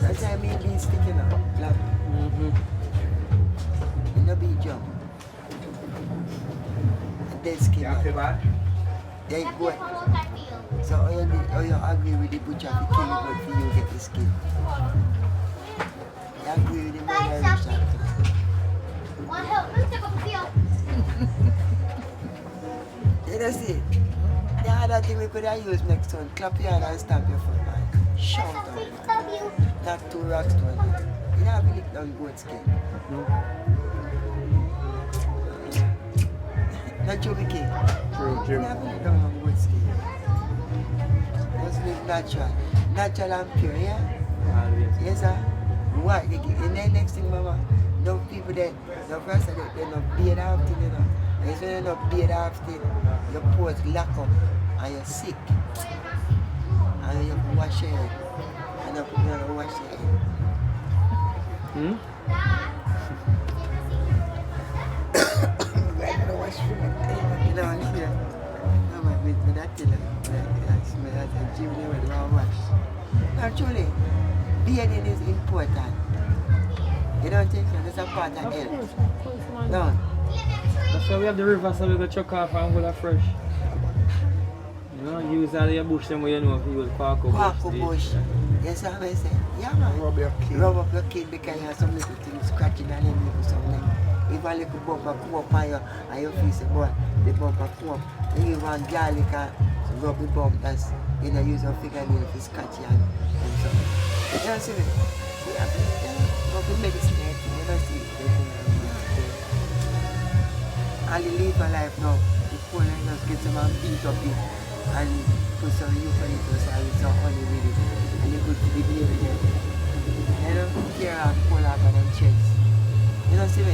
That's why I mean being sticking up. Like, in the beat jump. And dead skin. Yeah, they go. So how you agree with the butcher to kill it but for you get the skin? You agree with the murderer shot? You know see? The other thing we could have used next one, clap your hand and stamp your foot, man. Shout out, man. Not 2 rocks to one. You don't have to lick down goat skin. No. Not Joby King. True. You don't have to lick down on goat skin. Just live natural. Natural and pure, yeah? Always. Yes, sir. What? And then next thing, mama, no people that, no person that they're not beard after, you know. And so you're not beard after, your pores lock up and you're sick. And you have to wash your head. And you have to wash your head. I gotta wash food. You know, see that? No, man, with that thing, that's a gym with the wrong wash. Actually, bearding is important. You don't think so? That's a part of health. No. That's why we have the river so we go chuck off and hold it fresh. You know, use all your bush them where you know if you use quaco bush. Yes, I may say. Yeah, man. Rub your kid. Rub up your kid because you have some little things scratching and then little something. If a little bumper come up on you and you feel say, boy, the bumper come up, then you want garlic and rub the bump that's, you know, use your fingernail to scratch you and something. You know, see me? Yeah, rub the medicine, you know, see. And the leaf of life now, the cool and just get some and beat up it and put some eucalyptus and some honey with it. And you could be baby there. You know, tear off pull off of them chest. You know, see me?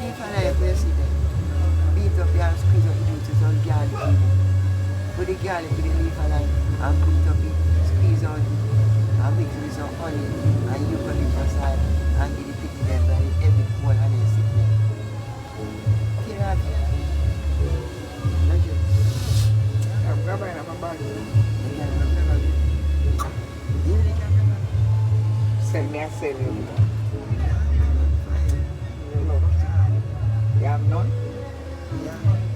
Leaf of life, you see them. Beat up here and squeeze up the juices on garlic even. Put the garlic with the leaf of life and beat up it, squeeze out it, and mix it with some honey and eucalyptus oil and give it to them by every cold and then sit there. Send me a send you. You have none? Yeah.